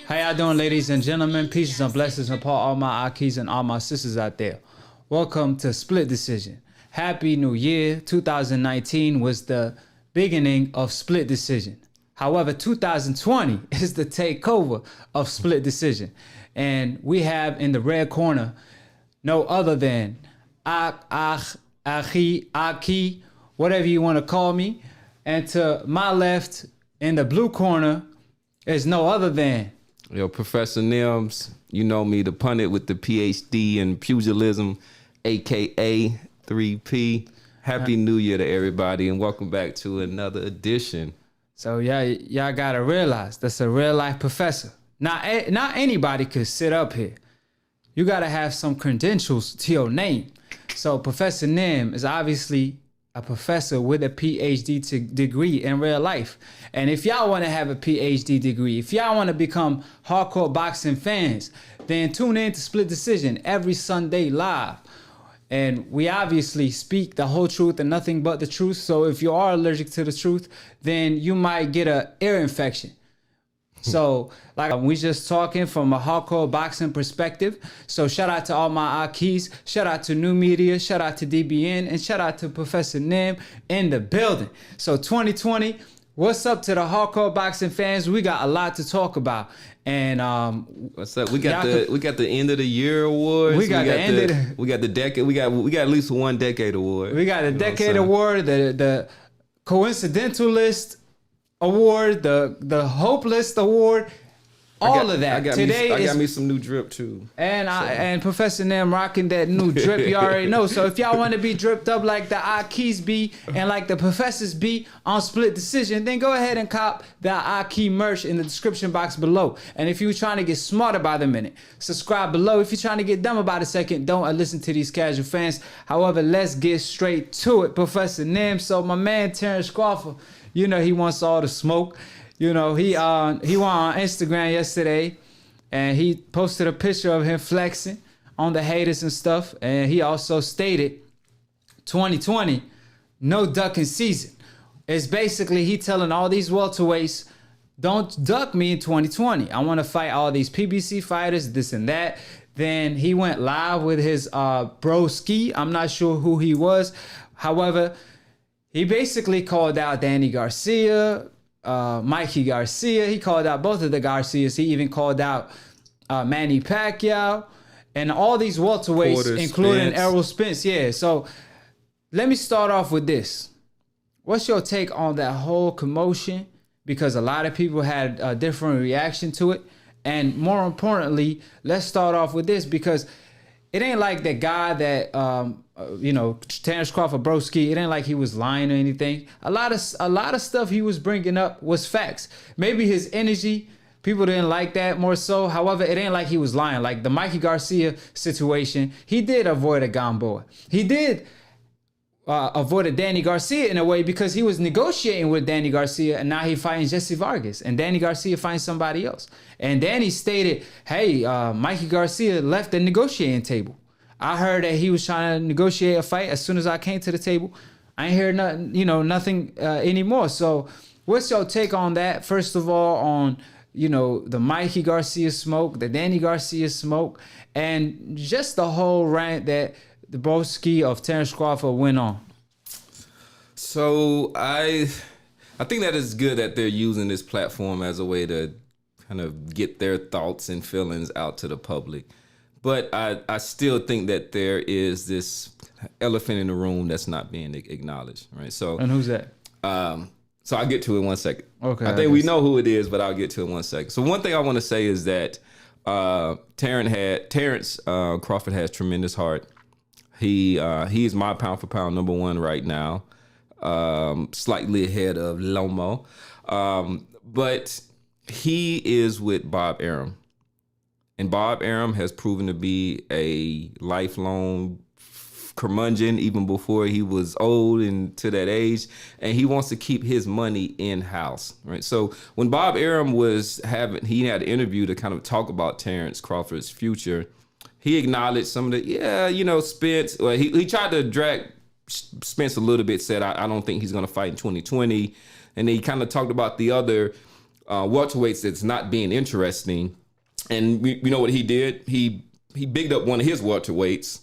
How y'all doing, ladies and gentlemen? Peace and blessings upon all my AkHis and all my sisters out there. Welcome to Split Decision. Happy New Year. 2019 was the beginning of Split Decision. However, 2020 is the takeover of Split Decision. And we have in the red corner no other than AkHi, whatever you want to call me. And to my left in the blue corner is no other than Professor Nims. You know me, the pundit with the PhD in pugilism, aka 3P. Happy New Year to everybody, and welcome back to another edition. So y'all gotta realize that's a real life professor. Not anybody could sit up here. You gotta have some credentials to your name. So Professor Nim is obviously a professor with a PhD degree in real life. And if y'all want to have a PhD degree, if y'all want to become hardcore boxing fans, then tune in to Split Decision every Sunday live. And we obviously speak the whole truth and nothing but the truth. So if you are allergic to the truth, then you might get an ear infection. So like we just talking from a hardcore boxing perspective. So shout out to all my AkHis, shout out to New Media, shout out to DBN, and shout out to Professor Nim in the building. So 2020, what's up to the hardcore boxing fans? We got a lot to talk about. And what's up? We got the end of the year awards. We got the decade. We got at least one decade award. We got the decade award, the coincidentalist award, the hopeless award, all of that. I got me some new drip too. And Professor Nim rocking that new drip, you already know. So if y'all want to be dripped up like the AkHis be and like the professors be on Split Decision, then go ahead and cop the AkHi merch in the description box below. And if you're trying to get smarter by the minute, subscribe below. If you're trying to get dumb about a second, don't listen to these casual fans. However, let's get straight to it, Professor Nim. So my man Terence Crawford, you know, he wants all the smoke. You know, he went on Instagram yesterday and he posted a picture of him flexing on the haters and stuff. And he also stated 2020, no ducking season. It's basically he telling all these welterweights, don't duck me in 2020. I want to fight all these PBC fighters, this and that. Then he went live with his broski. I'm not sure who he was. However, he basically called out Danny Garcia, Mikey Garcia. He called out both of the Garcias. He even called out Manny Pacquiao and all these welterweights, including Errol Spence. Yeah, so let me start off with this. What's your take on that whole commotion? Because a lot of people had a different reaction to it. And more importantly, let's start off with this because it ain't like that guy that, Terence Crawford broski. It ain't like he was lying or anything. A lot of stuff he was bringing up was facts. Maybe his energy, people didn't like that more so. However, it ain't like he was lying. Like the Mikey Garcia situation, he did avoid a Gamboa. He did avoided Danny Garcia in a way because he was negotiating with Danny Garcia and now he fighting Jesse Vargas and Danny Garcia finds somebody else. And Danny stated, hey, Mikey Garcia left the negotiating table. I heard that he was trying to negotiate a fight as soon as I came to the table. I ain't heard nothing anymore. So what's your take on that? First of all, on, the Mikey Garcia smoke, the Danny Garcia smoke, and just the whole rant that the broski of Terence Crawford went on. So I think that it's good that they're using this platform as a way to kind of get their thoughts and feelings out to the public. But I still think that there is this elephant in the room that's not being acknowledged, right? So and who's that? So I'll get to it in 1 second. Okay. I think we know who it is, but I'll get to it in 1 second. So one thing I want to say is that Terence Crawford has tremendous heart. He's my pound for pound number one right now, slightly ahead of Lomo, but he is with Bob Arum. And Bob Arum has proven to be a lifelong curmudgeon even before he was old and to that age. And he wants to keep his money in-house, right? So when Bob Arum he had an interview to kind of talk about Terence Crawford's future, he acknowledged some of the, Spence. Well, he tried to drag Spence a little bit, said, I don't think he's going to fight in 2020. And then he kind of talked about the other welterweights that's not being interesting. And we know what he did. He bigged up one of his welterweights,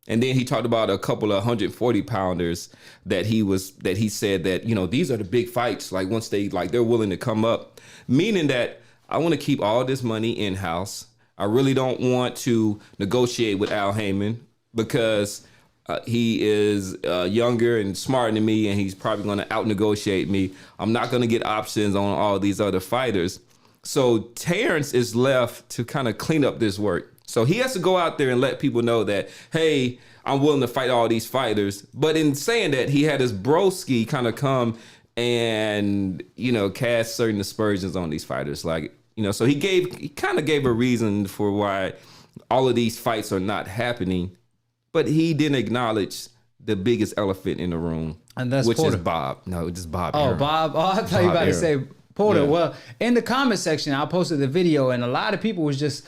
and then he talked about a couple of 140 pounders that he said that, you know, these are the big fights. Like once they're willing to come up, meaning that I want to keep all this money in house. I really don't want to negotiate with Al Heyman because he is younger and smarter than me, and he's probably going to out-negotiate me. I'm not going to get options on all these other fighters. So Terence is left to kind of clean up this work. So he has to go out there and let people know that, hey, I'm willing to fight all these fighters. But in saying that, he had his broski kind of come and, you know, cast certain aspersions on these fighters. Like, you know, so he kind of gave a reason for why all of these fights are not happening. But he didn't acknowledge the biggest elephant in the room, and that's which Porter. is Bob. No, just Bob. Oh, Arum. Bob. Oh, I thought you were about to say Porter. Yeah. Well, in the comment section, I posted the video, and a lot of people was just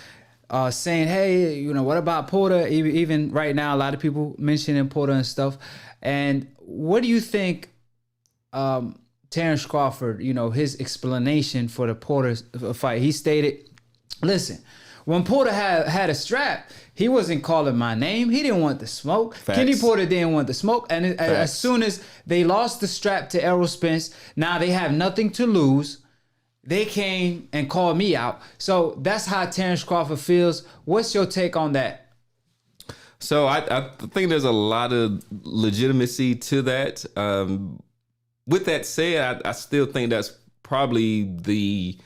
saying, hey, you know, what about Porter? Even right now, a lot of people mentioning Porter and stuff. And what do you think Terence Crawford, you know, his explanation for the Porter fight? He stated, listen, when Porter had a strap, he wasn't calling my name. He didn't want the smoke. Facts. Kenny Porter didn't want the smoke. And as soon as they lost the strap to Errol Spence, now they have nothing to lose. They came and called me out. So that's how Terence Crawford feels. What's your take on that? So I think there's a lot of legitimacy to that. With that said, I still think that's probably the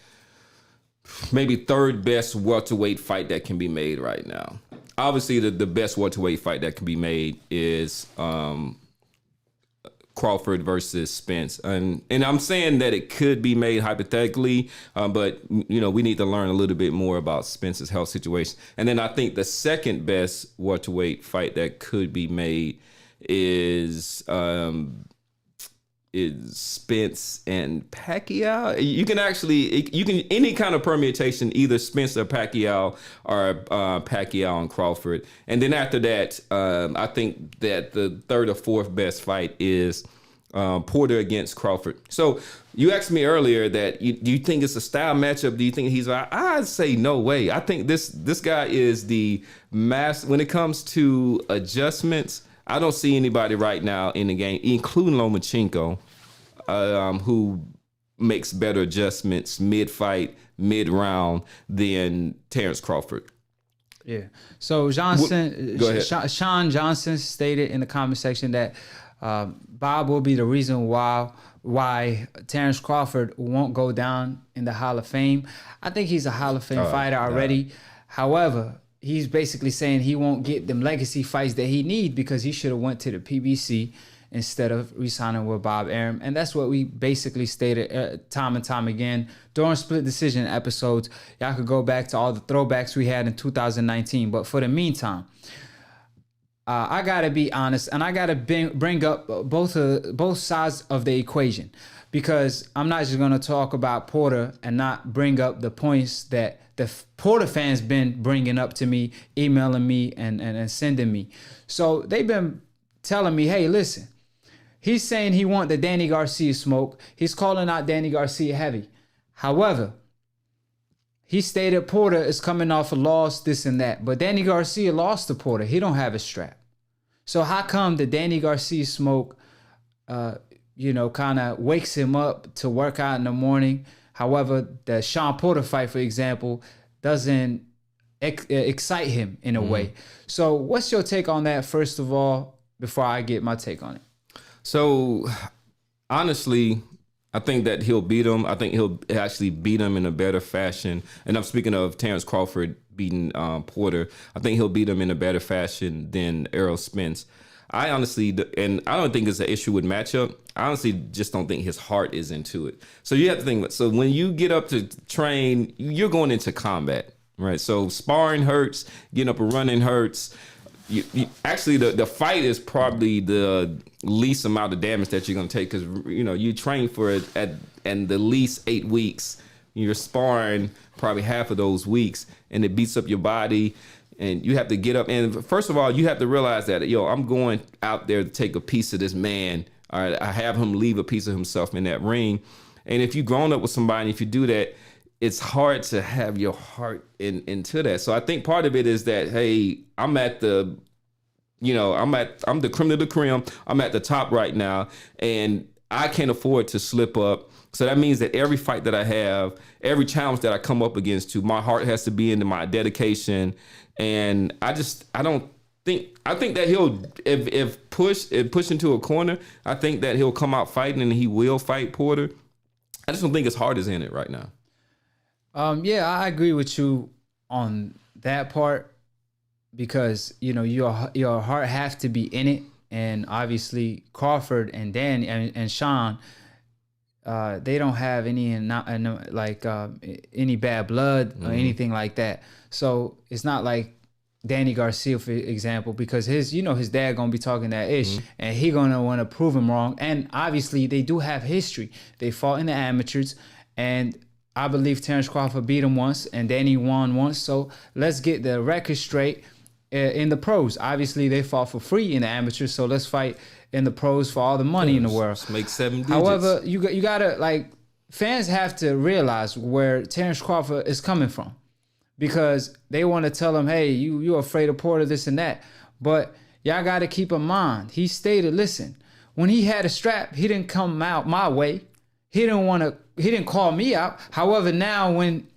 maybe third best welterweight fight that can be made right now. Obviously, the best welterweight fight that can be made is Crawford versus Spence, and I'm saying that it could be made hypothetically, but you know, we need to learn a little bit more about Spence's health situation. And then I think the second best welterweight fight that could be made is Spence and Pacquiao. You can any kind of permutation, either Spence or Pacquiao, or Pacquiao and Crawford. And then after that, I think that the third or fourth best fight is Porter against Crawford. So you asked me earlier that do you think it's a style matchup? Do you think he's? I'd say no way. I think this guy is the master when it comes to adjustments. I don't see anybody right now in the game, including Lomachenko, who makes better adjustments mid-fight, mid-round than Terence Crawford. Yeah. So Johnson, Go ahead. Sean Johnson stated in the comment section that Bob will be the reason why Terence Crawford won't go down in the Hall of Fame. I think he's a Hall of Fame fighter already. However, he's basically saying he won't get them legacy fights that he need because he should have went to the PBC instead of re-signing with Bob Arum. And that's what we basically stated time and time again during Split Decision episodes. Y'all could go back to all the throwbacks we had in 2019. But for the meantime, I got to be honest, and I got to bring up both sides of the equation, because I'm not just going to talk about Porter and not bring up the points that the Porter fans been bringing up to me, emailing me, and sending me. So they've been telling me, hey, listen, he's saying he want the Danny Garcia smoke. He's calling out Danny Garcia heavy. However, he stated Porter is coming off a loss, this and that. But Danny Garcia lost to Porter. He don't have a strap. So how come the Danny Garcia smoke, kind of wakes him up to work out in the morning? However, the Sean Porter fight, for example, doesn't excite him in a way. So what's your take on that, first of all, before I get my take on it? So, honestly, I think that he'll beat him. I think he'll actually beat him in a better fashion. And I'm speaking of Terence Crawford beating Porter. I think he'll beat him in a better fashion than Errol Spence. I honestly, and I don't think it's an issue with matchup. I honestly just don't think his heart is into it. So you have to think, so when you get up to train, you're going into combat, right? So sparring hurts, getting up and running hurts. Actually, the fight is probably the least amount of damage that you're going to take, because, you train for it and the least 8 weeks. You're sparring probably half of those weeks, and it beats up your body. And you have to get up. And first of all, you have to realize that, I'm going out there to take a piece of this man. All right, I have him leave a piece of himself in that ring. And if you've grown up with somebody, and if you do that, it's hard to have your heart into that. So I think part of it is that, hey, I'm the creme de la creme. I'm at the top right now, and I can't afford to slip up. So that means that every fight that I have, every challenge that I come up against, my heart has to be into my dedication. And I think that he'll, if push into a corner, I think that he'll come out fighting, and he will fight Porter. I just don't think his heart is in it right now. Yeah, I agree with you on that part, because your heart has to be in it, and obviously Crawford and Dan and Sean, they don't have any bad blood or anything like that. So it's not like Danny Garcia, for example, because his dad gonna be talking that ish, and he gonna want to prove him wrong. And obviously they do have history. They fought in the amateurs, and I believe Terence Crawford beat him once, and Danny won once. So let's get the record straight in the pros. Obviously, they fought for free in the amateurs, so let's fight in the pros for all the money in the world. Let's make 7 digits. However, you gotta, fans have to realize where Terence Crawford is coming from, because they want to tell him, hey, you're afraid of Porter, this and that. But y'all got to keep in mind, he stated, listen, when he had a strap, he didn't come out my way. He didn't call me out. However, now when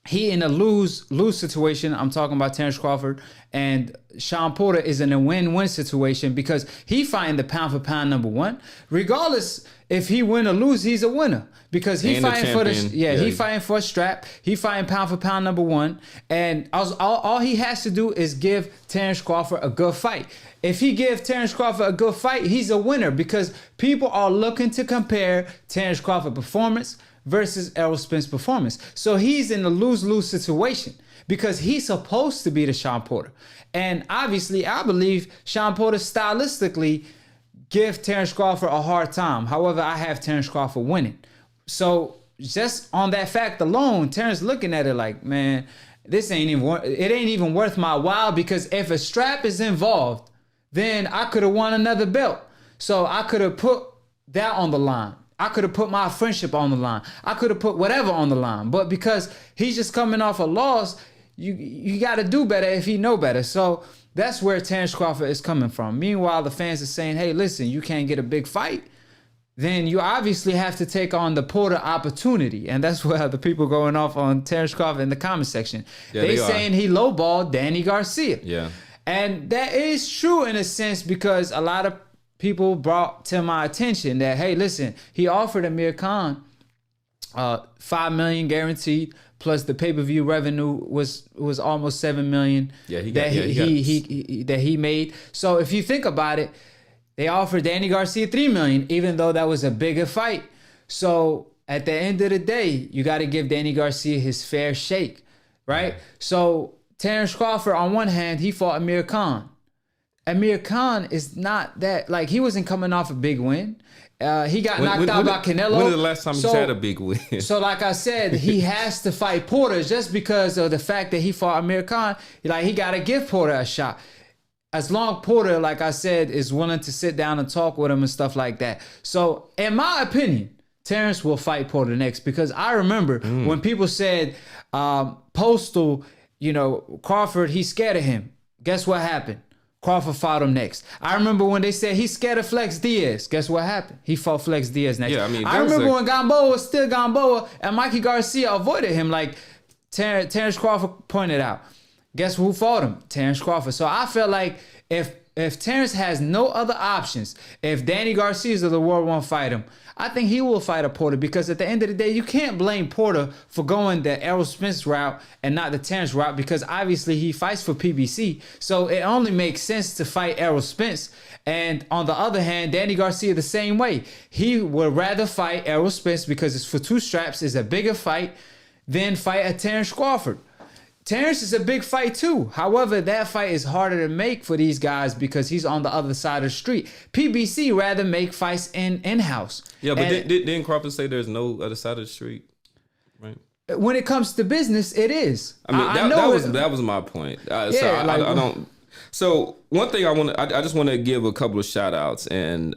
he in a lose situation, I'm talking about Terence Crawford, and Sean Porter is in a win-win situation, because he fighting the pound for pound number 1. Regardless if he win or lose, he's a winner, because he fighting for he fighting for a strap. He fighting pound for pound number 1, and all he has to do is give Terence Crawford a good fight. If he gives Terence Crawford a good fight, he's a winner, because people are looking to compare Terence Crawford performance versus Errol Spence performance. So he's in a lose-lose situation, because he's supposed to be the Sean Porter. And obviously, I believe Sean Porter stylistically give Terence Crawford a hard time. However, I have Terence Crawford winning. So just on that fact alone, Terence looking at it like, man, it ain't even worth my while, because if a strap is involved, then I could have won another belt. So I could have put that on the line. I could have put my friendship on the line. I could have put whatever on the line. But because he's just coming off a loss, you got to do better if he know better. So that's where Terence Crawford is coming from. Meanwhile, the fans are saying, hey, listen, you can't get a big fight. Then you obviously have to take on the Porter opportunity. And that's where the people going off on Terence Crawford in the comment section. Yeah, they saying he lowballed Danny Garcia. Yeah. And that is true in a sense, because a lot of people brought to my attention that, hey, listen, he offered Amir Khan $5 million guaranteed, plus the pay-per-view revenue was almost $7 million that he made. So if you think about it, they offered Danny Garcia $3 million, even though that was a bigger fight. So at the end of the day, you got to give Danny Garcia his fair shake, right? So Terence Crawford, on one hand, he fought Amir Khan. Amir Khan is not that, he wasn't coming off a big win. He got knocked out by Canelo. When was the last time he had a big win? So like I said, he has to fight Porter just because of the fact that he fought Amir Khan. He got to give Porter a shot. As long as Porter, like I said, is willing to sit down and talk with him and stuff like that. So in my opinion, Terence will fight Porter next, because I remember when people said Postal, Crawford, he's scared of him. Guess what happened? Crawford fought him next. I remember when they said he's scared of Flex Diaz. Guess what happened? He fought Flex Diaz next. Yeah, I remember when Gamboa was still Gamboa and Mikey Garcia avoided him, like Terence Crawford pointed out. Guess who fought him? Terence Crawford. So I feel like if Terence has no other options, if Danny Garcia's of the world won't fight him, I think he will fight a Porter, because at the end of the day, you can't blame Porter for going the Errol Spence route and not the Terence route, because obviously he fights for PBC. So it only makes sense to fight Errol Spence. And on the other hand, Danny Garcia the same way. He would rather fight Errol Spence because it's for 2 straps, is a bigger fight, than fight a Terence Crawford. Terence is a big fight too. However, that fight is harder to make for these guys because he's on the other side of the street. PBC rather make fights in-house. Yeah, but didn't Crawford say there's no other side of the street? Right. When it comes to business, it is. I mean, that was my point. I don't. So one thing I just want to give a couple of shout outs, and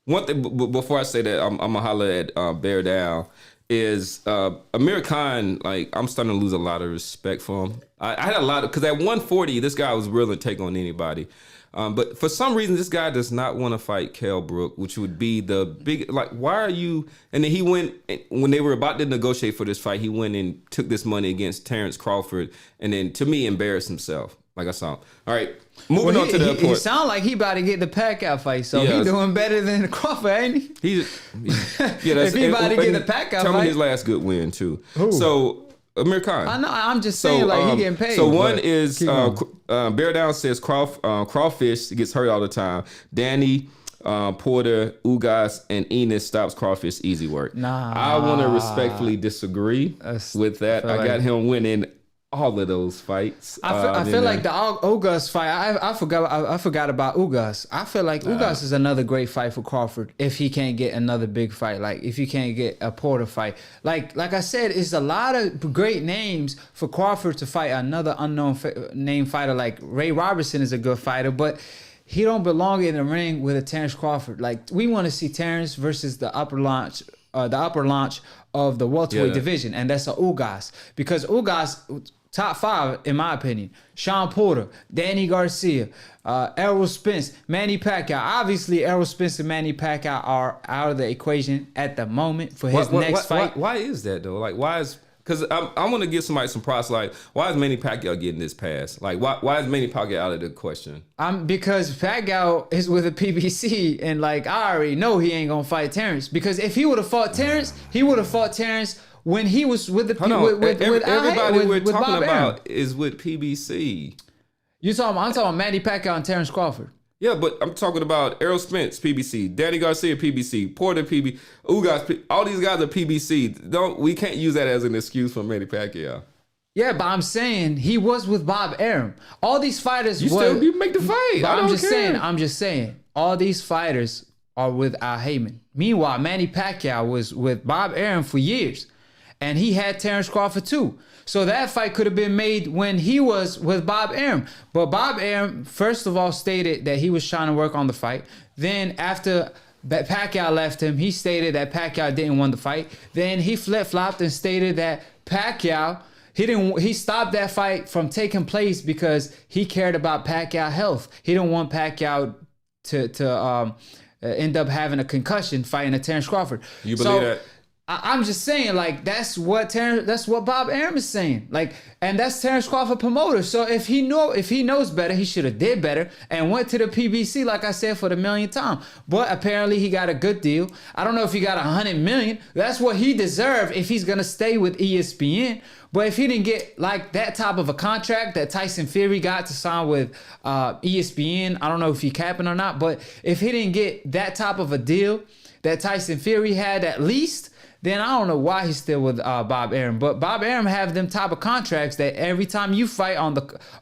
one thing before I say that, I'm gonna holler at Bear Down. Is Amir Khan, like, I'm starting to lose a lot of respect for him. I had a lot of, because at 140, this guy was willing to take on anybody. But for some reason, this guy does not want to fight Kell Brook, which would be the big, like, why are you? And then he went, when they were about to negotiate for this fight, he went and took this money against Terence Crawford, and then, to me, embarrassed himself. Like I saw. All right, moving on to the He sound like he about to get the Pacquiao fight, so he doing better than Crawford, ain't he? If he about to get the Pacquiao tell fight. me his last good win too. Who? So Amir Khan. I know. I'm just saying, he getting paid. So one is Bear Down says Crawfish gets hurt all the time. Danny, Porter, Ugas, and Enos stops Crawfish easy work. Nah, I want to respectfully disagree with that. I got him winning all of those fights. I feel like the Ugas fight. I forgot about Ugas. I feel like Ugas is another great fight for Crawford if he can't get another big fight. Like if you can't get a Porter fight. Like I said, it's a lot of great names for Crawford to fight another unknown name fighter. Like Ray Robertson is a good fighter, but he don't belong in the ring with a Terence Crawford. Like we want to see Terence versus the upper launch of the welterweight division, and that's a Ugas, because Ugas. Top 5, in my opinion. Sean Porter, Danny Garcia, Errol Spence, Manny Pacquiao. Obviously, Errol Spence and Manny Pacquiao are out of the equation at the moment for his next fight. Why is that, though? Like, why is... Because I want to give somebody some props. Like, why is Manny Pacquiao getting this pass? Like, why is Manny Pacquiao out of the question? Because Pacquiao is with a PBC, and, like, I already know he ain't going to fight Terence. Because if he would have fought Terence, he would have fought Terence when he was with the everybody we're talking Bob about Arum. is with PBC. I'm talking about Manny Pacquiao and Terence Crawford. Yeah, but I'm talking about Errol Spence, PBC, Danny Garcia, PBC, Porter, PBC, Ugas, all these guys are PBC. We can't use that as an excuse for Manny Pacquiao. Yeah, but I'm saying he was with Bob Arum. All these fighters you make the fight. I'm just saying, all these fighters are with Al Heyman. Meanwhile, Manny Pacquiao was with Bob Arum for years. And he had Terence Crawford too. So that fight could have been made when he was with Bob Arum. But Bob Arum, first of all, stated that he was trying to work on the fight. Then after Pacquiao left him, he stated that Pacquiao didn't want the fight. Then he flip-flopped and stated that Pacquiao, he stopped that fight from taking place because he cared about Pacquiao health. He didn't want Pacquiao to end up having a concussion fighting a Terence Crawford. You believe that? I'm just saying, like, that's what Bob Arum is saying. Like, and that's Terence Crawford promoter. So if he knows better, he should have did better and went to the PBC, like I said, for the millionth time. But apparently he got a good deal. I don't know if he got $100 million. That's what he deserved if he's gonna stay with ESPN. But if he didn't get like that type of a contract that Tyson Fury got to sign with ESPN, I don't know if he capping or not. But if he didn't get that type of a deal that Tyson Fury had, at least, then I don't know why he's still with Bob Arum. But Bob Arum have them type of contracts that every time you fight on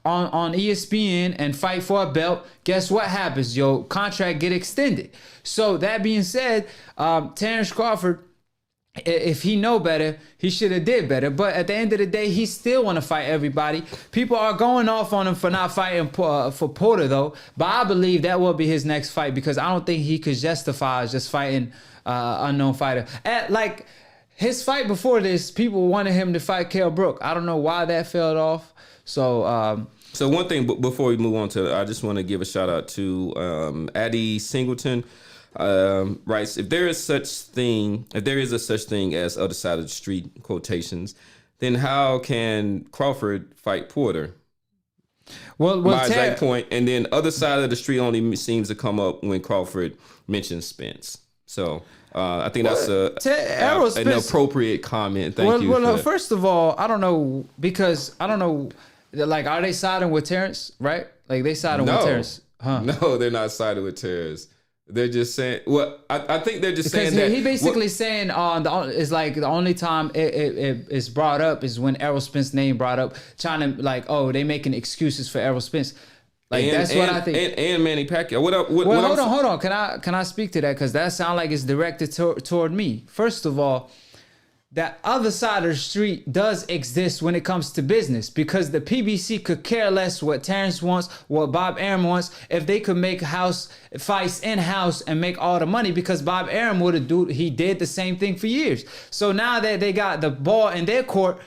ESPN and fight for a belt, guess what happens? Your contract get extended. So that being said, Terence Crawford, if he know better, he should have did better. But at the end of the day, he still want to fight everybody. People are going off on him for not fighting for Porter, though. But I believe that will be his next fight, because I don't think he could justify just fighting unknown fighter. Like his fight before this, people wanted him to fight Kell Brook. I don't know why that fell off. So one thing before we move on to, I just want to give a shout out to Addie Singleton. Writes, if there is a such thing as other side of the street quotations, then how can Crawford fight Porter? Well, my exact point. And then other side of the street only seems to come up when Crawford mentions Spence. So I think that's an appropriate comment. Thank you. Well, first of all, I don't know, because I don't know, like, are they siding with Terence, right? Like, they siding with Terence. Huh? No, they're not siding with Terence. They're just saying, well, I think they're just saying that he basically saying it's like the only time it is brought up is when Errol Spence's name brought up, trying to like, oh, they making excuses for Errol Spence. Like, that's what I think. And Manny Pacquiao. Hold on. Can I speak to that? Because that sounds like it's directed toward me. First of all, that other side of the street does exist when it comes to business, because the PBC could care less what Terence wants, what Bob Arum wants, if they could make house fights in-house and make all the money, because Bob Arum he did the same thing for years. So now that they got the ball in their court,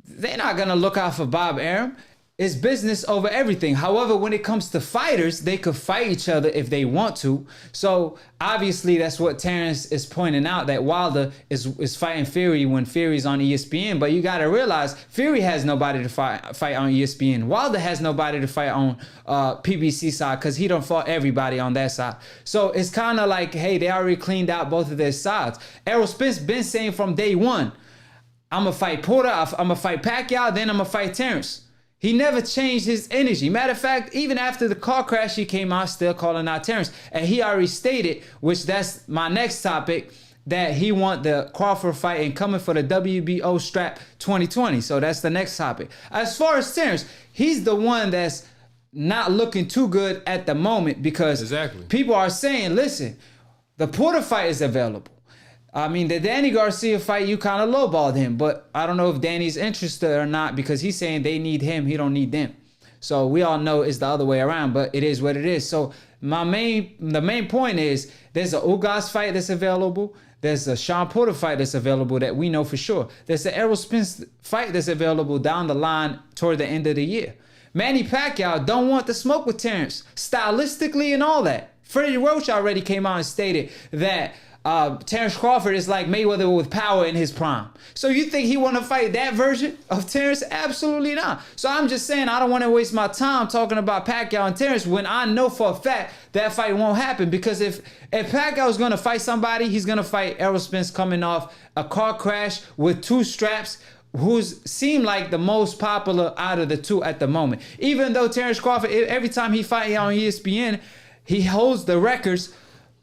they're not going to look out for Bob Arum. It's business over everything. However, when it comes to fighters, they could fight each other if they want to. So obviously that's what Terence is pointing out, that Wilder is fighting Fury when Fury's on ESPN. But you got to realize Fury has nobody to fight on ESPN. Wilder has nobody to fight on PBC side, because he don't fought everybody on that side. So it's kind of like, hey, they already cleaned out both of their sides. Errol Spence been saying from day one, I'm going to fight Porter, I'm going to fight Pacquiao, then I'm going to fight Terence. He never changed his energy. Matter of fact, even after the car crash, he came out still calling out Terence. And he already stated, which that's my next topic, that he want the Crawford fight and coming for the WBO strap 2020. So that's the next topic. As far as Terence, he's the one that's not looking too good at the moment, because people are saying, listen, the Porter fight is available. I mean, the Danny Garcia fight, you kind of lowballed him, but I don't know if Danny's interested or not, because he's saying they need him, he don't need them. So we all know it's the other way around, but it is what it is. So the main point is, there's a Ugas fight that's available. There's a Sean Porter fight that's available that we know for sure. There's the Errol Spence fight that's available down the line toward the end of the year. Manny Pacquiao don't want to smoke with Terence, stylistically and all that. Freddie Roach already came out and stated that Terence Crawford is like Mayweather with power in his prime. So you think he want to fight that version of Terence? Absolutely not. So I'm just saying, I don't want to waste my time talking about Pacquiao and Terence when I know for a fact that fight won't happen. Because if Pacquiao is going to fight somebody, he's going to fight Errol Spence coming off a car crash with 2 straps, who's seemed like the most popular out of the 2 at the moment. Even though Terence Crawford, every time he fights on ESPN, he holds the records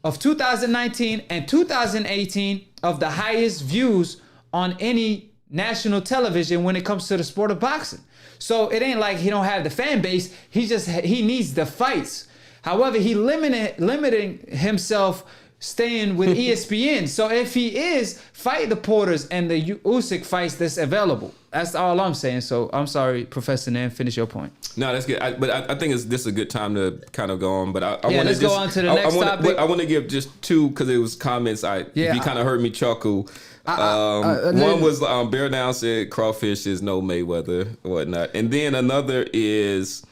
of 2019 and 2018 of the highest views on any national television when it comes to the sport of boxing. So it ain't like he don't have the fan base. He needs the fights. However, he limiting himself staying with ESPN. So if he is, fight the Porters and the Usyk fights that's available. That's all I'm saying. So I'm sorry, Professor Nan, finish your point. No, that's good. But I think this is a good time to kind of go on. But I want to go on to the next topic. I want to give just 2, because it was comments. You kind of heard me chuckle. One was Bear Down said crawfish is no Mayweather or whatnot, and then another is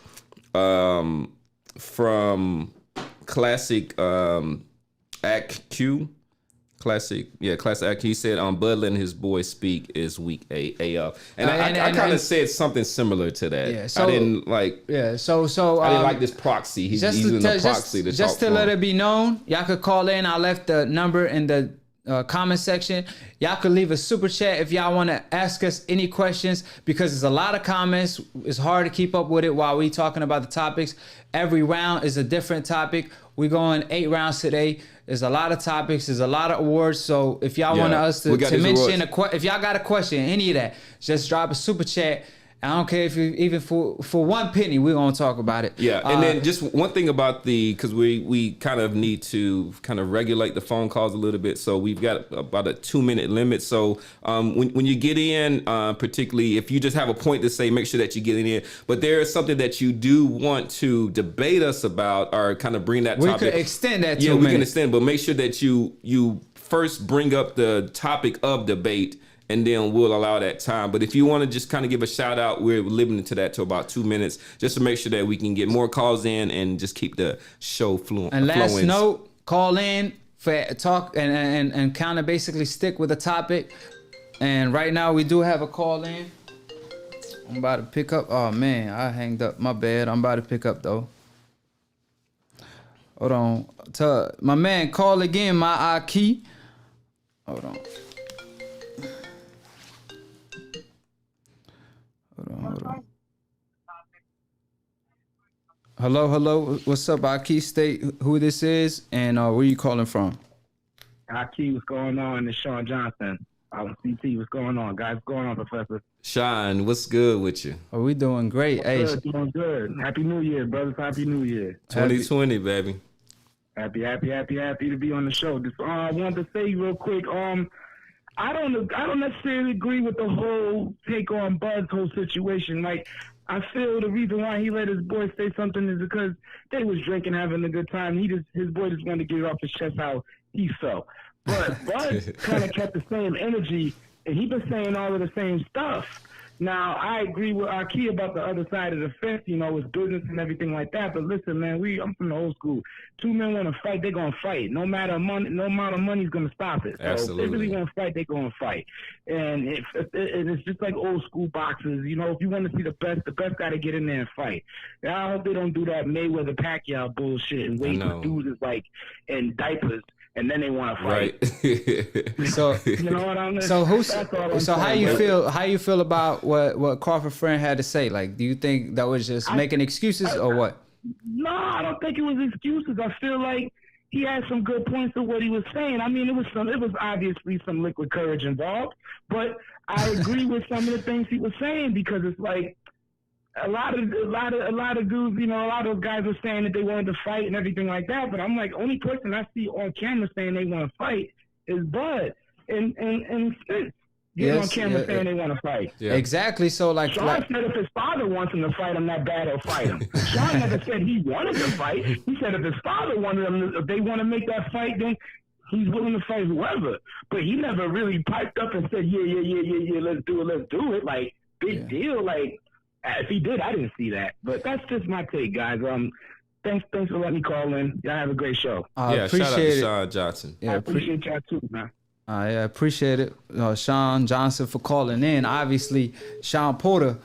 from Classic AkHi. Classic AkHi. He said Bud letting his boy speak is weak AF. And I kind of said something similar to that. Yeah, so, I didn't like. Yeah, so I didn't like this proxy. He's using the proxy to talk. Just to let it be known, y'all could call in. I left the number in the comment section. Y'all could leave a super chat if y'all want to ask us any questions, because there's a lot of comments. It's hard to keep up with it while we talking about the topics. Every round is a different topic. We're going 8 rounds today. There's a lot of topics. There's a lot of awards. So if y'all want us to mention if y'all got a question, any of that, just drop a super chat. I don't care if you even for 1 penny, we're gonna talk about it. Yeah, and then just one thing about because we kind of need to kind of regulate the phone calls a little bit. So we've got about a 2-minute limit. So when you get in, particularly if you just have a point to say, make sure that you get in. But there is something that you do want to debate us about, or kind of bring that topic. We could extend that. Yeah, we can extend, but make sure that you first bring up the topic of debate, and then we'll allow that time. But if you want to just kind of give a shout out, we're limited to that to about 2 minutes, just to make sure that we can get more calls in and just keep the show flowing. And last note, call in for talk and kind of basically stick with the topic. And right now we do have a call in. I'm about to pick up. Oh man, I hanged up. My bad. I'm about to pick up though. Hold on. My man, call again, my AkHi. Hold on. Hello. What's up, AkHi? State who this is and where you calling from? AkHi, what's going on? It's Sean Johnson. I'm CT. What's going on, guys? What's going on, Professor? Sean, what's good with you? Oh, we doing great. Doing good. Happy New Year, brothers. Happy New Year. 2020, baby. Happy to be on the show. Just I wanted to say real quick, I don't necessarily agree with the whole take on Bud's whole situation. Like, I feel the reason why he let his boy say something is because they was drinking, having a good time. His boy just wanted to get it off his chest how he felt. But Bud kind of kept the same energy, and he been saying all of the same stuff. Now, I agree with AkHi about the other side of the fence, you know, with business and everything like that. But listen, man, I'm from the old school. Two men want to fight, they're going to fight. No amount of money is going to stop it. So Absolutely. if they really want to fight, they're going to fight. And it's just like old school boxers. You know, if you want to see the best got to get in there and fight. And I hope they don't do that Mayweather Pacquiao bullshit and wait for dudes is like in diapers. And then they want to fight. Right. So you know what I mean? So how you feel? How you feel about what Crawford friend had to say? Like, do you think that was just making excuses or what? No, I don't think it was excuses. I feel like he had some good points of what he was saying. I mean, it was obviously some liquid courage involved, but I agree with some of the things he was saying because it's like. A lot of dudes, you know, a lot of those guys were saying that they wanted to fight and everything like that. But I'm like, only person I see on camera saying they want to fight is Bud and Spence. On camera saying they want to fight. Yeah. Exactly. So like, Sean said if his father wants him to fight him that bad, he'll fight him. Sean never said he wanted to fight. He said if his father wanted him, if they want to make that fight, then he's willing to fight whoever. But he never really piped up and said, yeah, let's do it. Like, big deal. Like. If he did, I didn't see that. But that's just my take, guys. Thanks for letting me call in. Y'all have a great show. Shout out to Sean Johnson. Yeah, I appreciate y'all too, man. I appreciate it, Sean Johnson, for calling in. Obviously, Sean Porter,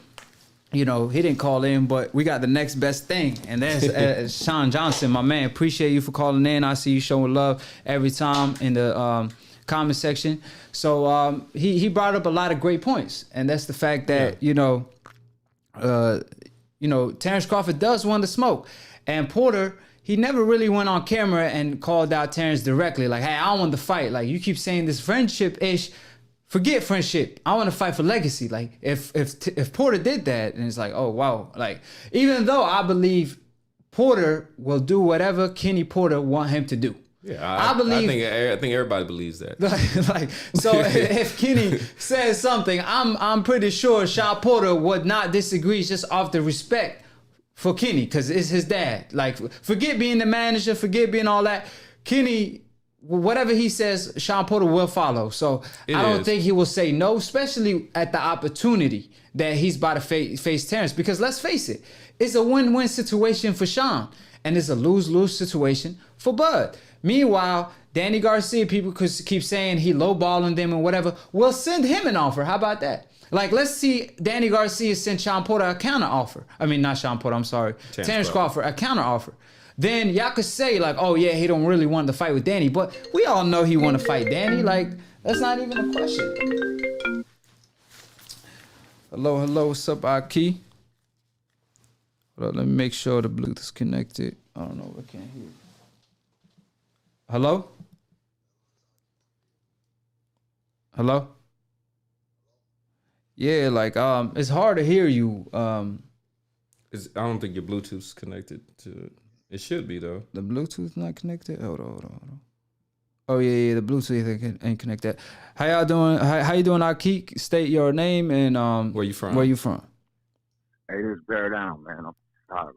you know, he didn't call in, but we got the next best thing, and that's Sean Johnson, my man. Appreciate you for calling in. I see you showing love every time in the comment section. So he brought up a lot of great points, and that's the fact that Terence Crawford does want to smoke. And Porter, he never really went on camera and called out Terence directly. Like, hey, I don't want to fight. Like, you keep saying this friendship-ish. Forget friendship. I want to fight for legacy. Like, if Porter did that, and it's like, oh, wow. Like, even though I believe Porter will do whatever Kenny Porter want him to do. Yeah, I think everybody believes that. So if Kenny says something, I'm pretty sure Sean Porter would not disagree just off the respect for Kenny, because it's his dad. Like, forget being the manager, forget being all that. Kenny, whatever he says, Sean Porter will follow. So I don't think he will say no, especially at the opportunity that he's about to face Terence. Because let's face it, it's a win-win situation for Sean, and it's a lose-lose situation for Bud. Meanwhile, Danny Garcia, people could keep saying he lowballing them and whatever. We'll send him an offer. How about that? Like, let's see Danny Garcia send Sean Porter a counter offer. I mean, not Sean Porter, I'm sorry. Terence Crawford, a counter offer. Then y'all could say, like, oh, yeah, he don't really want to fight with Danny. But we all know he want to fight Danny. Like, that's not even a question. Hello. What's up, AkHi? Hold on, let me make sure the Bluetooth is connected. I don't know. I can't hear you. Hello? Yeah, like it's hard to hear you. I don't think your Bluetooth's connected to it. It should be though. The Bluetooth not connected? Hold on. Oh yeah, the Bluetooth ain't connected. How y'all doing? How you doing, AkHi? State your name and where you from? Hey, this is Bear Down, man. I'm Chicago.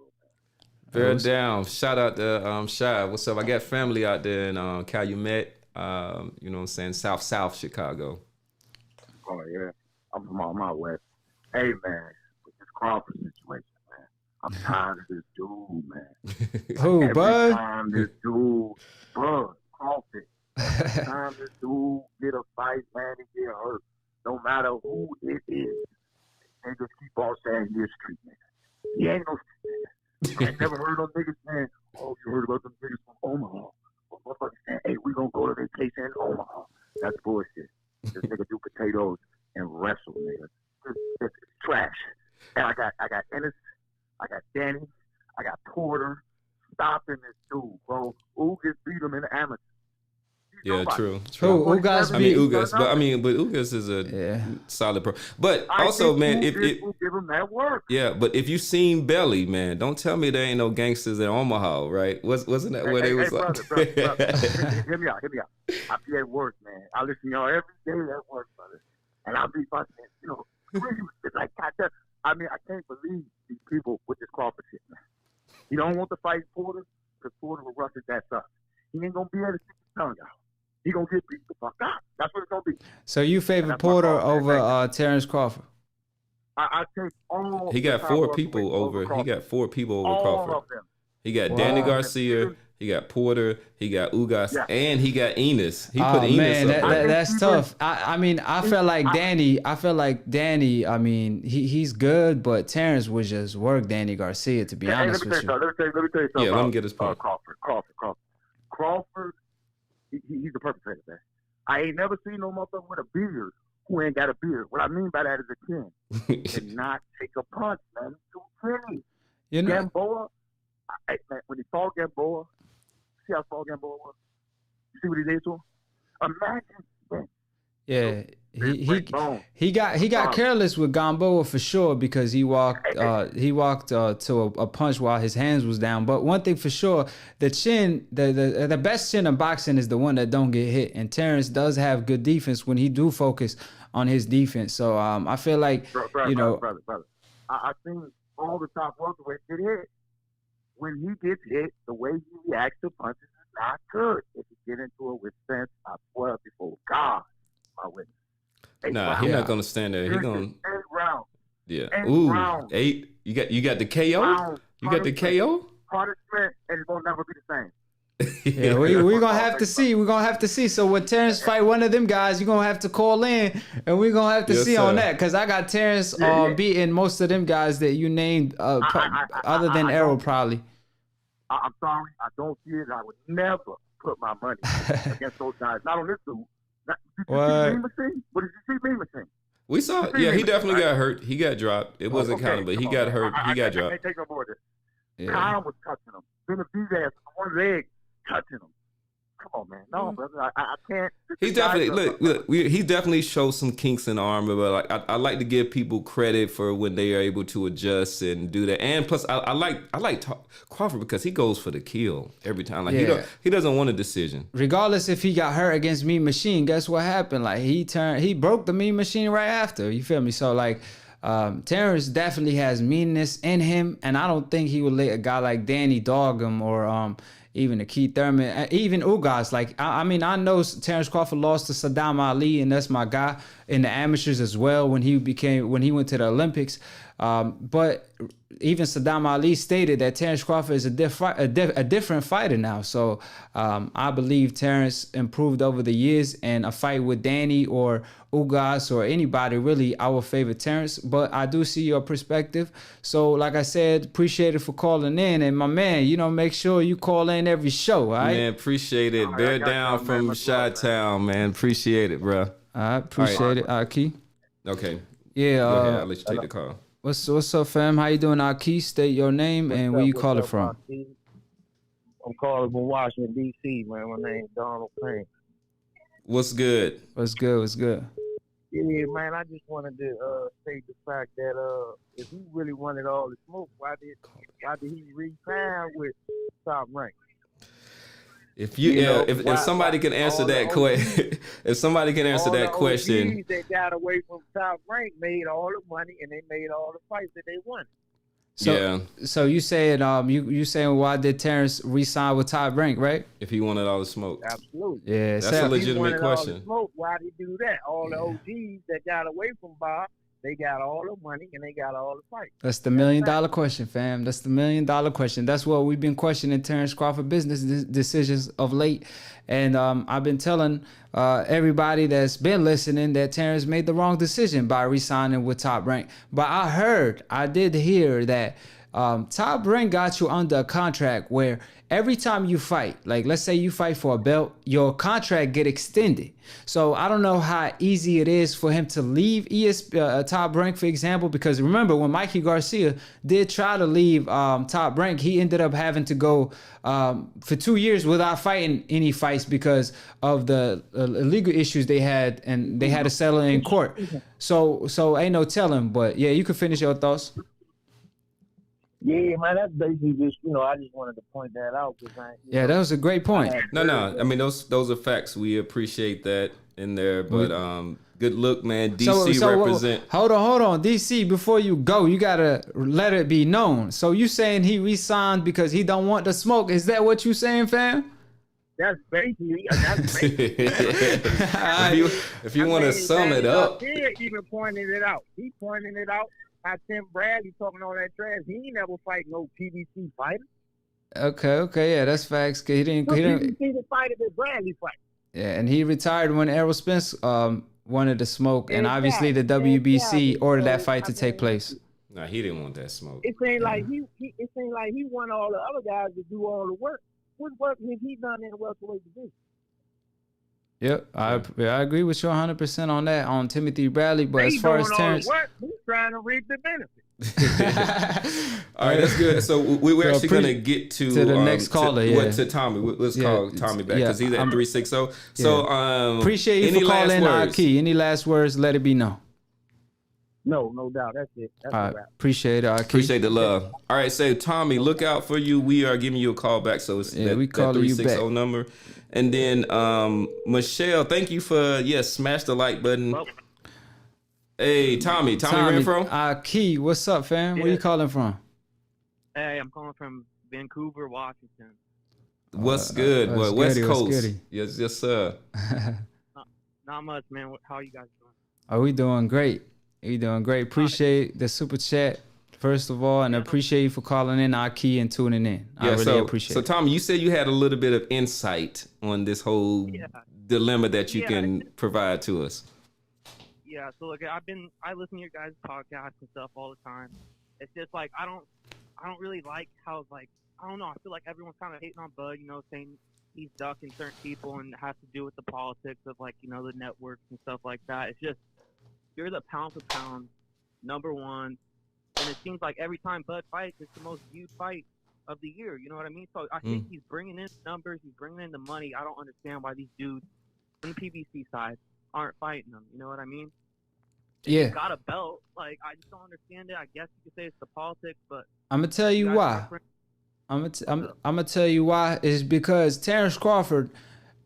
Bear Down. Shout out to Shy. What's up? I got family out there in Calumet. You know what I'm saying? South Chicago. Oh yeah, I'm from all my west. Hey man, with this Crawford situation, man, I'm tired of this dude, man. Who, Bud? Every time this dude, Bud Crawford. Every time this dude get a fight, man, he get hurt. No matter who it is, they just keep on saying he's a street man. He ain't no street man. I never heard of niggas saying, oh, you heard about them niggas from Omaha. Or motherfuckers saying, hey, we gonna go to vacation in Omaha. That's bullshit. This nigga do potatoes and wrestle, nigga. It's trash. And I got Ennis, I got Danny, I got Porter stopping this dude, bro. Who gets beat him in the amateur? Yeah, nobody. true. Who Ugas I mean, beat? Ugas, but Ugas is a solid pro. But I also, think man, Ugas will give him that work. yeah, but if you seen Belly, man, don't tell me there ain't no gangsters in Omaha, right? Wasn't that where they was like? Brother. Hear me out. I be at work, man. I listen to y'all every day at work, brother. And I'll be fucking, really, it's like, I mean, I can't believe these people with this Crawford shit, man. He don't want to fight Porter because Porter will rush his ass up. He ain't gonna be able to stick his tongue out. He gonna get beat the fuck up. That's what it's gonna be. So you favor Porter over Terence Crawford? I take all. He got 4 people over. He got 4 people over all Crawford. of them. He got Danny Garcia. He got Porter. He got Ugas, and he got Enos. He put Enos up there. That's tough. I mean, I felt like Danny. I mean, he's good, but Terence would just work Danny Garcia, to be honest with you. Let me tell you something. Yeah, let me get his point. Crawford, he's the perfect fighter, man. I ain't never seen no motherfucker with a beard who ain't got a beard. What I mean by that is a chin. Cannot take a punch, man. He's too pretty. You know, Gamboa, man, when he fought Gamboa, see how far Gamboa was? You see what he did to him? Imagine, man. Yeah, he got careless with Gamboa for sure, because he walked to a punch while his hands was down. But one thing for sure, the chin, the best chin in boxing is the one that don't get hit. And Terence does have good defense when he do focus on his defense. So I feel like brother. I think all the top welterweights get hit. When he gets hit, the way he reacts to punches is not good. If you get into it with Spence, I swear before God, my witness. Nah, he's not gonna stand there. He gonna 8 rounds. Yeah. 8 Ooh, rounds. 8. You got the KO. You got the KO. Punishment, and it's gonna never be the same. Yeah, we're gonna have to see. We're gonna have to see. So when Terence fight one of them guys, you're gonna have to call in, and we're gonna have to see on that, because I got Terence beating most of them guys that you named, other than Errol probably. I'm sorry, I don't see it. I would never put my money against those guys. Not on this dude. Did you see Mean Machine? What did you see Mean Machine? We saw. Yeah, he definitely got hurt. He got dropped. It wasn't counted, but he got hurt. He got dropped. I can't take no more of this. Yeah. Kyle was touching him. Benavidez on one leg touching him. Come on, man. No, brother. I can't. He definitely he definitely showed some kinks in the armor, but like I like to give people credit for when they are able to adjust and do that. And plus, I like Crawford because he goes for the kill every time. Like he doesn't want a decision. Regardless if he got hurt against Mean Machine, guess what happened? Like he broke the Mean Machine right after. You feel me? So like. Terence definitely has meanness in him, and I don't think he would let a guy like Danny dog him, or even a Keith Thurman, even Ugas. Like I mean, I know Terence Crawford lost to Saddam Ali, and that's my guy in the amateurs as well when he went to the Olympics. But even Saddam Ali stated that Terence Crawford is a different fighter now. So I believe Terence improved over the years, and a fight with Danny or Ugas or anybody, really, I would favor Terence. But I do see your perspective. So like I said, appreciate it for calling in. And my man, make sure you call in every show, all right? Man, appreciate it. Bear down from Chi-Town, man. Appreciate it, bro. I appreciate it, AkHi. Okay. Yeah. Go ahead. I'll let you take the call. What's up, fam? How you doing, AkHi? State your name and where you calling from. I'm calling from Washington, D.C., man. My name's Donald Payne. What's good? What's good? Yeah, man, I just wanted to state the fact that if he really wanted all the smoke, why did he re-sign with Top Rank? If somebody can answer that question, if somebody can answer that question, that got away from Top Rank made all the money and they made all the fights that they won. So you saying you saying why did Terence re-sign with Top Rank, right? If he wanted all the smoke, absolutely. Yeah, that's a legitimate question. All the smoke, why did he do that? All the OGs that got away from Bob, they got all the money and they got all the fights. That's the $1 million question, fam. That's the $1 million question. That's what we've been questioning Terence Crawford business decisions of late. And I've been telling everybody that's been listening that Terence made the wrong decision by re-signing with Top Rank. But I did hear that Top Rank got you under a contract where every time you fight, like let's say you fight for a belt, your contract get extended. So I don't know how easy it is for him to leave Top Rank, for example, because remember when Mikey Garcia did try to leave Top Rank, he ended up having to go for 2 years without fighting any fights because of the illegal issues they had, and they had to settle in court. So ain't no telling. But yeah, you can finish your thoughts. Yeah, man, that's basically just, I just wanted to point that out. Yeah, that was a great point. No. I mean, those are facts. We appreciate that in there. But good look, man. DC represent. Hold on. DC, before you go, you got to let it be known. So you saying he re-signed because he don't want the smoke. Is that what you saying, fam? That's basically. If you want to sum it up. He even pointed it out. He pointed it out. How Tim Bradley talking all that trash. He ain't never fight no PBC fighter. Okay, yeah, that's facts. He didn't. PBC the fighter that Bradley fight. Yeah, and he retired when Errol Spence wanted to smoke, and obviously the WBC ordered that fight to take place. Nah, he didn't want that smoke. It seemed like he want all the other guys to do all the work. What work has he done in the welterweight division? Yep, I agree with you 100% on that, on Timothy Bradley. But as far as Terence, he's trying to reap the benefit. All right, that's good. So we're actually going to get to the next caller. To Tommy. Let's call Tommy back because he's at 360. So appreciate you for calling AkHi. Any last words? Let it be known. No doubt. That's it. That's all right. Appreciate it, AkHi. Appreciate the love. All right, so Tommy, look out for you. We are giving you a call back. So it's that 360 number. And then Michelle, thank you for smash the like button. Well, hey, Tommy ran from AkHi, what's up, fam? Where you calling from? Hey, I'm calling from Vancouver, Washington. What's good? West Coast. Yes, sir. Not much, man. How are you guys doing? Oh, we doing great. Appreciate the super chat, first of all, and appreciate you for calling in, AkHi, and tuning in. I really appreciate it. So, Tommy, you said you had a little bit of insight on this whole dilemma that you can provide to us. Yeah, so look, I listen to your guys' podcasts and stuff all the time. It's just like I don't really like how I don't know. I feel like everyone's kind of hating on Bud, saying he's ducking certain people and it has to do with the politics of the networks and stuff like that. It's just you're the pound for pound number one, and it seems like every time Bud fights, it's the most viewed fight of the year. You know what I mean? So I think he's bringing in numbers, he's bringing in the money. I don't understand why these dudes on the PBC side aren't fighting them. You know what I mean? Yeah. Got a belt. I just don't understand it. I guess you could say it's the politics, but I'm gonna tell you why. I'm gonna tell you why. Is because Terence Crawford,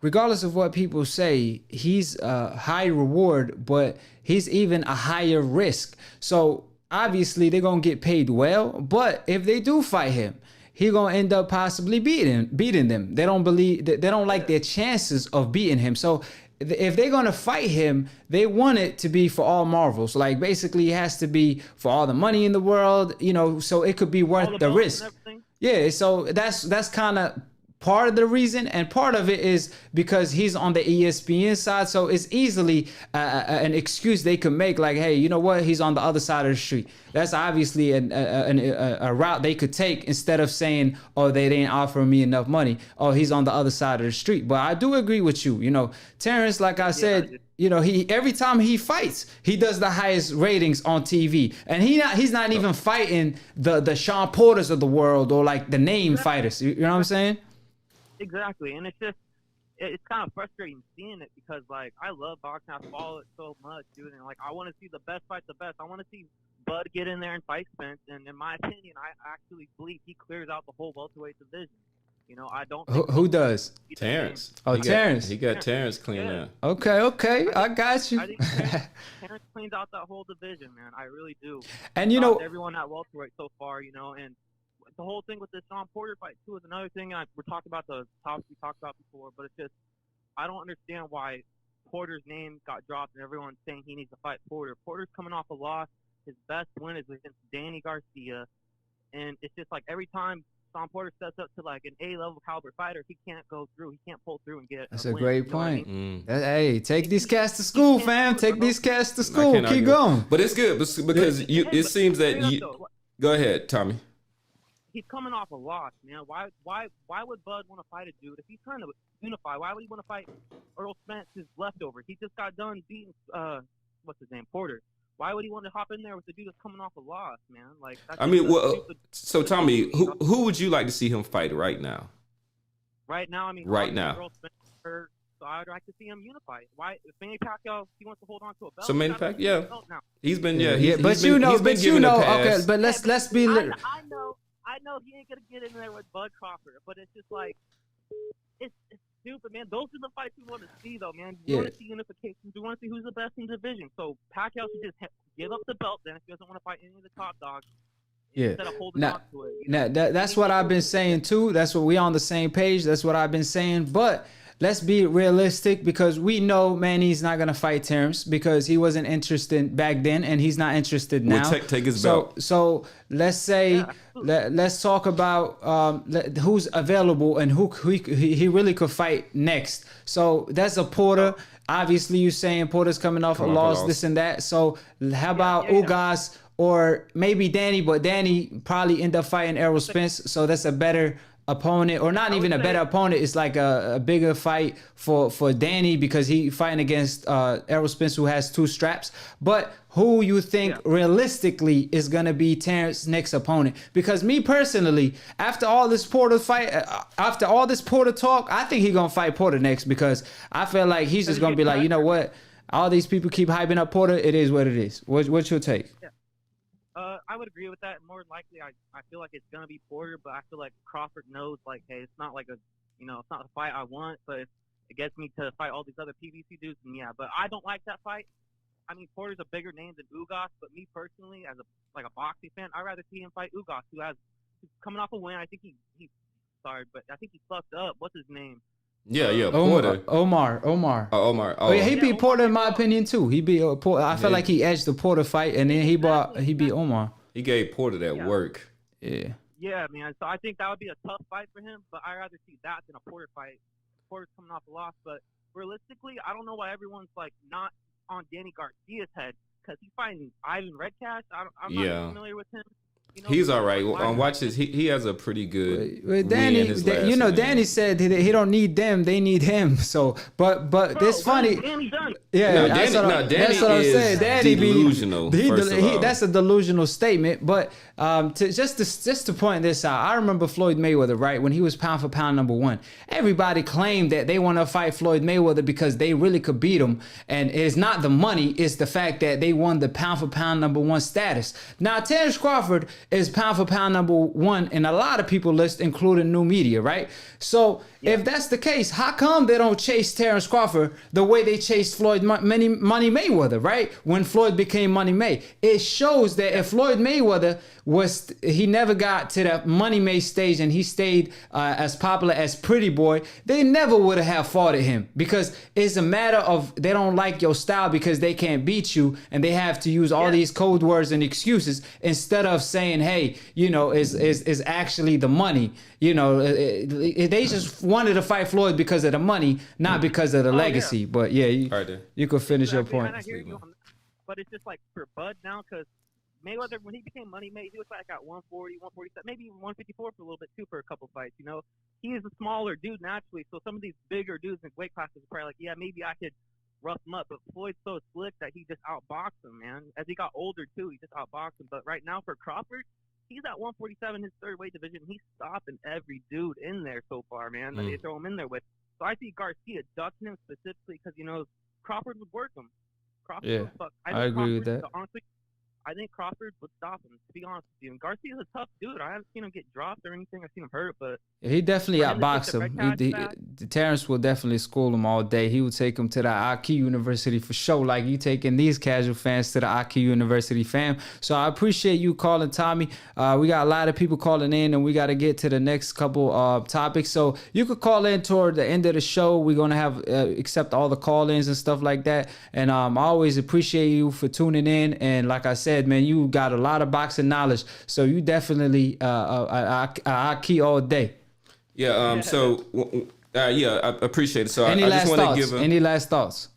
regardless of what people say, he's a high reward, but he's even a higher risk. So obviously they're gonna get paid well, but if they do fight him, he gonna end up possibly beating them. They don't like their chances of beating him. So if they're gonna fight him, they want it to be for all marvels. Basically, it has to be for all the money in the world, so it could be worth the risk. Yeah, so that's kind of part of the reason, and part of it is because he's on the ESPN side, so it's easily an excuse they could make, hey, you know what, he's on the other side of the street. That's obviously a route they could take instead of saying, oh, they didn't offer me enough money. Oh, he's on the other side of the street. But I do agree with you. Terence, like I said, he every time he fights, he does the highest ratings on TV, and he's not even fighting the Sean Porters of the world or the name fighters. You know what I'm saying? Exactly, and it's kind of frustrating seeing it because I love boxing, I follow it so much, dude, and I want to see the best fight the best. I want to see Bud get in there and fight Spence, and in my opinion, I actually believe he clears out the whole welterweight division. I don't. Who does? Terrence. Oh, Terrence. He got Terrence cleaned out. Okay, I got you. I think Terrence cleans out that whole division, man. I really do. And everyone at welterweight so far, and the whole thing with this Sean Porter fight too is another thing. We're talking about the topics we talked about before, but it's just I don't understand why Porter's name got dropped and everyone's saying he needs to fight Porter. Porter's coming off a loss. His best win is against Danny Garcia, and it's just every time Sean Porter steps up to an A-level caliber fighter, he can't go through. He can't pull through and get. That's a great point. I mean? Hey, take these cats to school, fam. Take these cats to school. Keep going. But it's good because it seems that you. Go ahead, Tommy. he's coming off a loss, man. Why would Bud want to fight a dude if he's trying to unify? Why would he want to fight Errol Spence, his leftover? He just got done beating what's his name, Porter. Why would he want to hop in there with the dude that's coming off a loss, man? Like, that's so Tommy, who would you like to see him fight right now? Right now, I mean, right now. Errol Spence hurt, so I'd like to see him unify. Why? If Manny Pacquiao, he wants to hold on to a belt. So Manny Pacquiao, yeah, he's been, but you know, okay, but let's be. I know he ain't gonna get in there with Bud Crawford, but it's just like it's stupid, man. Those are the fights we want to see, though, man. We want to see unification. We want to see who's the best in the division. So Pacquiao should just give up the belt then if he doesn't want to fight any of the top dogs. Instead of holding on to it. That's what I've been saying too. That's what we on the same page. That's what I've been saying. But let's be realistic, because we know Manny's not gonna fight Terence because he wasn't interested back then, and he's not interested now. We'll take his belt. So let's say let's talk about who's available and who he really could fight next. So that's a Porter. Obviously, you're saying Porter's coming off a loss, this and that. So how about Ugas or maybe Danny? But Danny probably end up fighting Errol Spence, so that's a better opponent, or not even a better opponent. It's like a bigger fight for Danny because he fighting against Errol Spence, who has 2 straps. But who you think realistically is going to be Terrence's next opponent? Because me personally, after all this Porter fight, after all this Porter talk, I think he's going to fight Porter next, because I feel like he's just going to be like, you know what? All these people keep hyping up Porter. It is what it is. What's your take? I would agree with that. More likely, I feel like it's gonna be Porter, but I feel like Crawford knows, like, hey, it's not like it's not the fight I want, but if it gets me to fight all these other PBC dudes, then but I don't like that fight. I mean, Porter's a bigger name than Ugas, but me personally, as a boxing fan, I'd rather see him fight Ugas, who's coming off a win. I think he sorry, but I think he fucked up. What's his name? Porter. Omar. Omar. Oh, yeah, he beat Porter in my opinion too. He beat Porter. I feel like he edged the Porter fight, and then he beat Omar. He gave Porter that work. Yeah, man. So I think that would be a tough fight for him, but I'd rather see that than a Porter fight. Porter's coming off a loss, but realistically, I don't know why everyone's like not on Danny Garcia's head, because he's fighting Ivan Redcash. I'm not familiar with him. He's all right. Watch this. He has a pretty good. Danny, Danny said he don't need them; they need him. So, but it's funny. Danny done? Yeah, that's what I'm saying. Danny delusional. That's a delusional statement. But just to point this out, I remember Floyd Mayweather, right, when he was pound for pound #1. Everybody claimed that they want to fight Floyd Mayweather because they really could beat him, and it's not the money; it's the fact that they won the pound for pound #1 status. Now, Terence Crawford is pound for pound #1 in a lot of people list, including new media, right? So if that's the case, how come they don't chase Terence Crawford the way they chased Floyd Money Mayweather, right? When Floyd became Money May, it shows that if Floyd Mayweather he never got to the Money May stage and he stayed as popular as Pretty Boy, they never would have fought at him, because it's a matter of they don't like your style because they can't beat you, and they have to use all these code words and excuses instead of saying, hey, is actually the money. They just wanted to fight Floyd because of the money, not because of the legacy. Yeah. But you could finish your point. I hear you, but it's just like for Bud now, because Mayweather, when he became Money May, he was like at 140, 147, maybe even 154 for a little bit too for a couple fights. He is a smaller dude naturally, so some of these bigger dudes in weight classes are probably like, maybe I could rough him up. But Floyd's so slick that he just outboxed him, man. As he got older too, he just outboxed him. But right now for Crawford, he's at 147, his third weight division. He's stopping every dude in there so far, man. That they throw him in there with. So I see Garcia ducking him specifically because Crawford would work him. Crawford would fuck. I agree with that. Honestly, I think Crawford would stop him, to be honest with you. And Garcia's a tough dude. I haven't seen him get dropped or anything. I've seen him hurt, but he definitely outboxed him. Terence will definitely school him all day. He will take him to the AkHi University for sure, like you taking these casual fans to the AkHi University, fam. So I appreciate you calling, Tommy. We got a lot of people calling in, and we got to get to the next couple topics. So you could call in toward the end of the show. We're going to have accept all the call-ins and stuff like that. And I always appreciate you for tuning in. And like I said, man, you got a lot of boxing knowledge, so you definitely AkHi all day. I appreciate it. So Any I just want to give any last thoughts?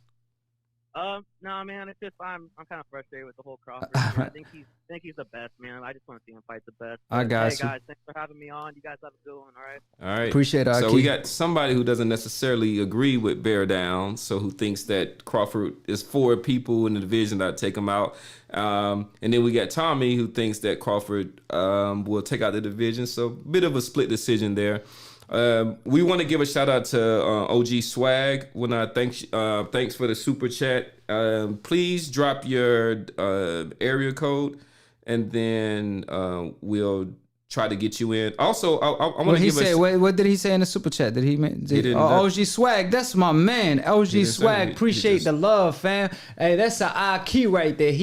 No, man. It's just I'm kind of frustrated with the whole Crawford. I think he's the best, man. I just want to see him fight the best. I got hey, you. guys, thanks for having me on. You guys have a good one. All right. All right. Appreciate it, So AkHi. we got somebody who doesn't necessarily agree with Bear Down, so who thinks that Crawford is 4 people in the division that take him out. And then we got Tommy who thinks that Crawford will take out the division. So a bit of a split decision there. We want to give a shout out to OG Swag. Thanks for the super chat. Please drop your area code, and then we'll try to get you in. Also, I want to give what did he say in the super chat? OG Swag, that's my man. OG Swag, appreciate the love, fam. Hey, that's an AkHi right there.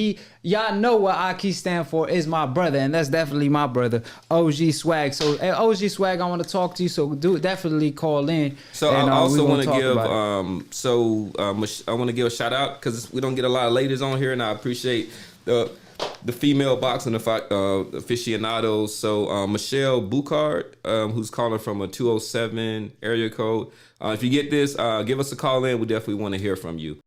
Y'all know what AkHi stand for, is my brother, and that's definitely my brother, OG Swag. So, hey, OG Swag, I want to talk to you. So, definitely call in. So, I also want to give I want to give a shout out because we don't get a lot of ladies on here, and I appreciate the female boxing aficionados. So Michelle Bucard, who's calling from a 207 area code. If you get this, give us a call in. We definitely want to hear from you.